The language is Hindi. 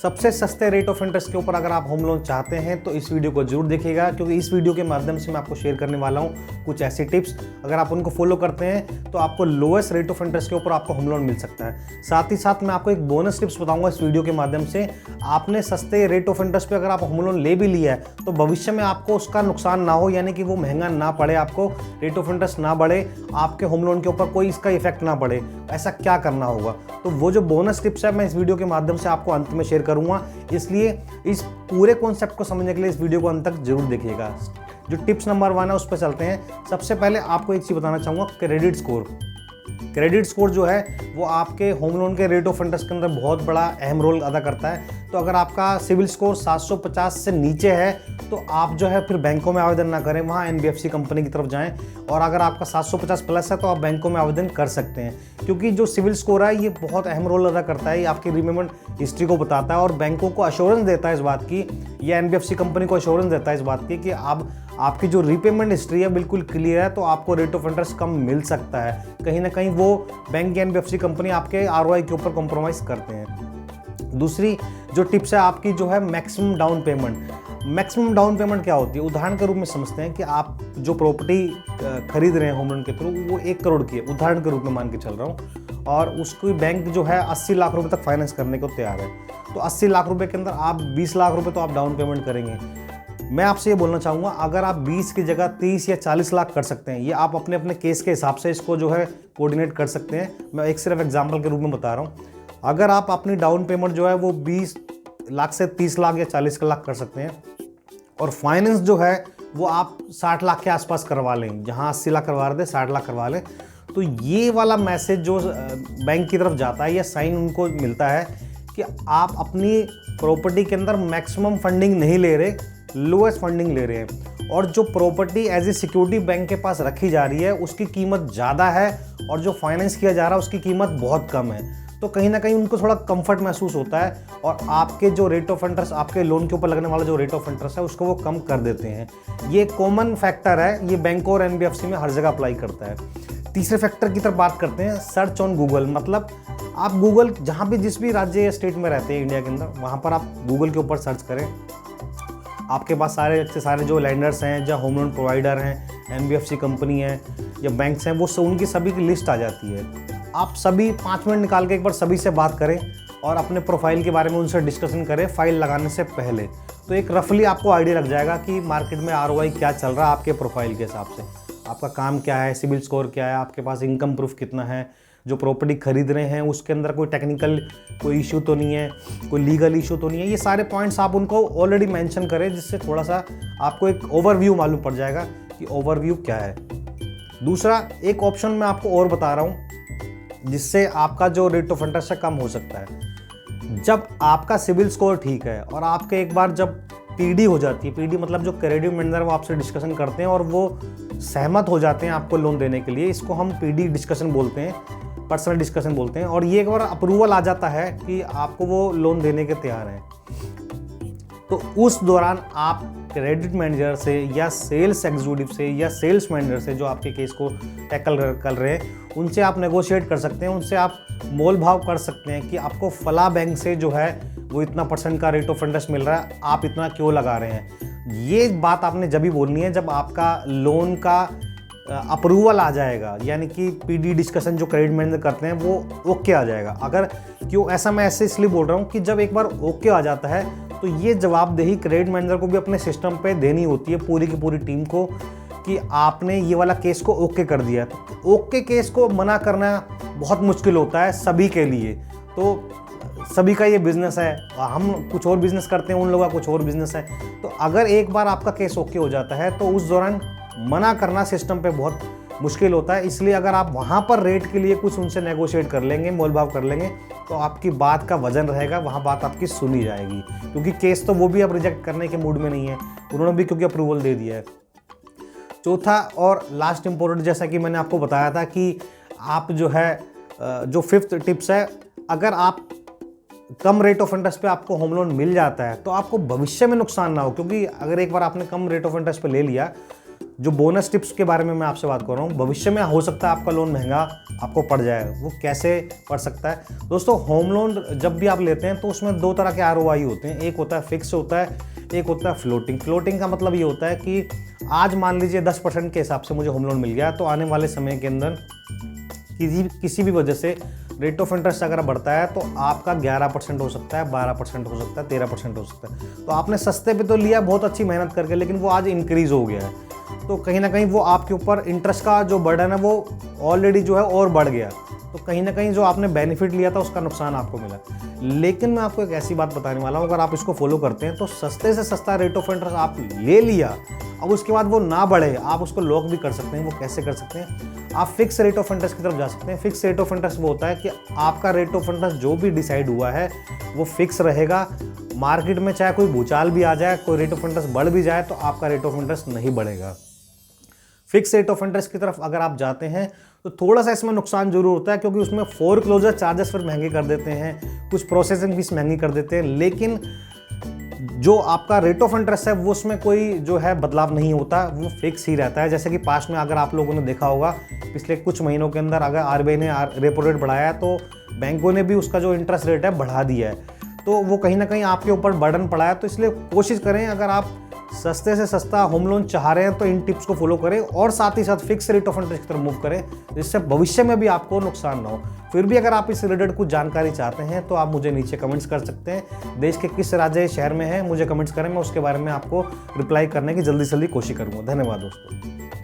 सबसे सस्ते रेट ऑफ इंटरेस्ट के ऊपर अगर आप होम लोन चाहते हैं तो इस वीडियो को जरूर देखिएगा, क्योंकि इस वीडियो के माध्यम से मैं आपको शेयर करने वाला हूं कुछ ऐसी टिप्स। अगर आप उनको फॉलो करते हैं तो आपको लोएस्ट रेट ऑफ इंटरेस्ट के ऊपर आपको होम लोन मिल सकता है। साथ ही साथ मैं आपको एक बोनस टिप्स बताऊंगा इस वीडियो के माध्यम से। आपने सस्ते रेट ऑफ इंटरेस्ट पे अगर आप होम लोन ले भी लिया है तो भविष्य में आपको उसका नुकसान ना हो, यानी कि वो महंगा ना पड़े, आपको रेट ऑफ इंटरेस्ट ना बढ़े, आपके होम लोन के ऊपर कोई इसका इफेक्ट ना पड़े। ऐसा क्या करना होगा, तो वो जो बोनस टिप्स है मैं इस वीडियो के माध्यम से आपको अंत में शेयर करूंगा। इसलिए इस पूरे कॉन्सेप्ट को समझने के लिए इस वीडियो को अंत तक जरूर देखिएगा। जो टिप्स नंबर 1 है उस पर चलते हैं। सबसे पहले आपको एक चीज बताना चाहूंगा, क्रेडिट स्कोर। क्रेडिट स्कोर जो है वो आपके होम लोन के रेट ऑफ इंटरेस्ट के अंदर बहुत बड़ा अहम रोल अदा करता है। तो अगर आपका सिविल स्कोर 750 से नीचे है तो आप जो है फिर बैंकों में आवेदन ना करें, वहाँ एनबीएफसी कंपनी की तरफ जाएं। और अगर आपका 750 प्लस है तो आप बैंकों में आवेदन कर सकते हैं, क्योंकि जो सिविल स्कोर है ये बहुत अहम रोल अदा करता है। ये आपकी रीपेमेंट हिस्ट्री को बताता है और बैंकों को अश्योरेंस देता है इस बात की, या एनबीएफसी कंपनी को अश्योरेंस देता है इस बात की कि आप आपकी जो रीपेमेंट हिस्ट्री है बिल्कुल क्लियर है, तो आपको रेट ऑफ इंटरेस्ट कम मिल सकता है। कहीं ना कहीं वो बैंक या एनबीएफसी कंपनी आपके आरओआई के ऊपर कॉम्प्रोमाइज करते हैं। दूसरी जो टिप्स है आपकी जो है maximum down payment. Maximum down payment क्या होती है, उदाहरण के रूप में समझते हैं कि आप जो प्रॉपर्टी खरीद रहे हैं होम लोन के थ्रू वो 1 करोड़ की है, उदाहरण के रूप में मान के चल रहा हूँ, और उसकी बैंक जो है 80 लाख रुपए तक फाइनेंस करने को तैयार है। तो 80 लाख रुपए के अंदर आप 20 लाख रुपए तो आप डाउन पेमेंट करेंगे। मैं आपसे ये बोलना चाहूँगा, अगर आप 20 की जगह 30 या 40 लाख कर सकते हैं, ये आप अपने अपने केस के हिसाब से इसको जो है कोऑर्डिनेट कर सकते हैं। मैं एक सिर्फ एग्जाम्पल के रूप में बता रहा हूँ। अगर आप अपनी डाउन पेमेंट जो है वो 20 लाख से 30 लाख या 40 लाख कर सकते हैं, और फाइनेंस जो है वो आप 60 लाख के आसपास करवा लें, जहाँ 80 लाख करवा रहे थे 60 लाख करवा लें, तो ये वाला मैसेज जो बैंक की तरफ जाता है या साइन उनको मिलता है कि आप अपनी प्रॉपर्टी के अंदर मैक्सिमम फंडिंग नहीं ले रहे, लोएस्ट फंडिंग ले रहे हैं, और जो property as a security bank के पास रखी जा रही है उसकी कीमत ज़्यादा है और जो फाइनेंस किया जा रहा है उसकी कीमत बहुत कम है। तो कहीं ना कहीं उनको थोड़ा कंफर्ट महसूस होता है और आपके जो रेट ऑफ इंटरेस्ट, आपके लोन के ऊपर लगने वाला जो रेट ऑफ इंटरेस्ट है उसको वो कम कर देते हैं। ये कॉमन फैक्टर है, ये बैंक और एनबीएफसी में हर जगह अप्लाई करता है। तीसरे फैक्टर की तरफ बात करते हैं, सर्च ऑन गूगल। मतलब आप गूगल जहाँ भी जिस भी राज्य या स्टेट में रहते हैं इंडिया के अंदर, वहाँ पर आप गूगल के ऊपर सर्च करें। आपके पास सारे जो लैंडर्स हैं, जो होम लोन प्रोवाइडर हैं, एनबीएफसी कंपनी है या बैंक्स हैं, वो उनकी सभी की लिस्ट आ जाती है। आप सभी 5 मिनट निकाल के एक बार सभी से बात करें और अपने प्रोफाइल के बारे में उनसे डिस्कशन करें फाइल लगाने से पहले। तो एक रफली आपको आइडिया लग जाएगा कि मार्केट में आरओआई क्या चल रहा है आपके प्रोफाइल के हिसाब से, आपका काम क्या है, सिविल स्कोर क्या है, आपके पास इनकम प्रूफ कितना है, जो प्रॉपर्टी खरीद रहे हैं उसके अंदर कोई टेक्निकल कोई इशू तो नहीं है, कोई लीगल इशू तो नहीं है। ये सारे पॉइंट्स आप उनको ऑलरेडी मेंशन करें, जिससे थोड़ा सा आपको एक ओवरव्यू मालूम पड़ जाएगा कि ओवरव्यू क्या है। दूसरा एक ऑप्शन मैं आपको और बता रहा हूँ जिससे आपका जो रेट ऑफ इंटरेस्ट है कम हो सकता है। जब आपका सिविल स्कोर ठीक है और आपके एक बार जब पीडी हो जाती है, पीडी मतलब जो क्रेडिट मैनेजर वो आपसे डिस्कशन करते हैं और वो सहमत हो जाते हैं आपको लोन देने के लिए, इसको हम पीडी डिस्कशन बोलते हैं, पर्सनल डिस्कशन बोलते हैं। और ये एक बार अप्रूवल आ जाता है कि आपको वो लोन देने के तैयार हैं, तो उस दौरान आप क्रेडिट मैनेजर से या सेल्स एग्जीक्यूटिव से या सेल्स मैनेजर से जो आपके केस को टैकल कर रहे हैं उनसे आप नेगोशिएट कर सकते हैं, उनसे आप मोल भाव कर सकते हैं कि आपको फला बैंक से जो है वो इतना % का रेट ऑफ इंटरेस्ट मिल रहा है, आप इतना क्यों लगा रहे हैं। ये बात आपने जब भी बोलनी है जब आपका लोन का अप्रूवल आ जाएगा, यानी कि पीडी डिस्कशन जो क्रेडिट मैनेजर करते हैं वो ओके आ जाएगा। अगर क्यों ऐसा मैं ऐसे इसलिए बोल रहा हूँ कि जब एक बार ओके आ जाता है तो ये जवाबदेही क्रेडिट मैनेजर को भी अपने सिस्टम पे देनी होती है, पूरी की पूरी टीम को, कि आपने ये वाला केस को ओके कर दिया। तो ओके केस को मना करना बहुत मुश्किल होता है सभी के लिए। तो सभी का ये बिजनेस है, हम कुछ और बिजनेस करते हैं, उन लोगों का कुछ और बिजनेस है। तो अगर एक बार आपका केस ओके हो जाता है तो उस दौरान मना करना सिस्टम पे बहुत मुश्किल होता है। इसलिए अगर आप वहाँ पर रेट के लिए कुछ उनसे नेगोशिएट कर लेंगे, मोल भाव कर लेंगे, तो आपकी बात का वजन रहेगा, वहाँ बात आपकी सुनी जाएगी, क्योंकि केस तो वो भी अब रिजेक्ट करने के मूड में नहीं है, उन्होंने भी क्योंकि अप्रूवल दे दिया है। चौथा और लास्ट इम्पोर्टेंट, जैसा कि मैंने आपको बताया था कि आप जो है जो 5th टिप्स है, अगर आप कम रेट ऑफ इंटरेस्ट पे आपको होम लोन मिल जाता है तो आपको भविष्य में नुकसान ना हो, क्योंकि अगर एक बार आपने कम रेट ऑफ इंटरेस्ट पे ले लिया जो बोनस टिप्स के बारे में मैं आपसे बात कर रहा हूँ, भविष्य में हो सकता है आपका लोन महंगा आपको पड़ जाए। वो कैसे पड़ सकता है दोस्तों? होम लोन जब भी आप लेते हैं तो उसमें दो तरह के ROI होते हैं। एक होता है फिक्स होता है, एक होता है फ्लोटिंग। फ्लोटिंग का मतलब ये होता है कि आज मान लीजिए 10% के हिसाब से मुझे होम लोन मिल गया, तो आने वाले समय के अंदर किसी भी वजह से रेट ऑफ इंटरेस्ट अगर बढ़ता है तो आपका 11% हो सकता है, 12% हो सकता है, 13% हो सकता है। तो आपने सस्ते पे तो लिया बहुत अच्छी मेहनत करके, लेकिन वो आज इंक्रीज हो गया है, तो कहीं ना कहीं वो आपके ऊपर इंटरेस्ट का जो बर्डन है वो ऑलरेडी जो है और बढ़ गया। तो कहीं ना कहीं जो आपने बेनिफिट लिया था उसका नुकसान आपको मिला। लेकिन मैं आपको एक ऐसी बात बताने वाला हूँ, अगर आप इसको फॉलो करते हैं तो सस्ते से सस्ता रेट ऑफ इंटरेस्ट आप ले लिया, अब उसके बाद वो ना बढ़े, आप उसको लॉक भी कर सकते हैं। वो कैसे कर सकते हैं? आप फिक्स रेट ऑफ इंटरेस्ट की तरफ जा सकते हैं। फिक्स रेट ऑफ इंटरेस्ट वो होता है कि आपका रेट ऑफ इंटरेस्ट जो भी डिसाइड हुआ है वो फिक्स रहेगा। मार्केट में चाहे कोई भूचाल भी आ जाए, कोई रेट ऑफ इंटरेस्ट बढ़ भी जाए, तो आपका रेट ऑफ इंटरेस्ट नहीं बढ़ेगा। फिक्स रेट ऑफ इंटरेस्ट की तरफ अगर आप जाते हैं तो थोड़ा सा इसमें नुकसान जरूर होता है, क्योंकि उसमें फोरक्लोजर चार्जेस फिर महंगे कर देते हैं, कुछ प्रोसेसिंग फीस महंगी कर देते हैं। लेकिन जो आपका रेट ऑफ इंटरेस्ट है वो उसमें कोई जो है बदलाव नहीं होता, वो फिक्स ही रहता है। जैसे कि पास्ट में अगर आप लोगों ने देखा होगा, पिछले कुछ महीनों के अंदर अगर RBI ने रेपो रेट बढ़ाया है तो बैंकों ने भी उसका जो इंटरेस्ट रेट है बढ़ा दिया है, तो वो कहीं ना कहीं आपके ऊपर बर्डन पड़ा है। तो इसलिए कोशिश करें, अगर आप सस्ते से सस्ता होम लोन चाह रहे हैं तो इन टिप्स को फॉलो करें और साथ ही साथ फिक्स रेट ऑफ इंटरेस्ट की तरफ मूव करें, जिससे भविष्य में भी आपको नुकसान ना हो। फिर भी अगर आप इस रिलेटेड कुछ जानकारी चाहते हैं तो आप मुझे नीचे कमेंट्स कर सकते हैं। देश के किस राज्य शहर में है मुझे कमेंट्स करें, मैं उसके बारे में आपको रिप्लाई करने की जल्दी से जल्दी कोशिश करूँगा। धन्यवाद दोस्तों।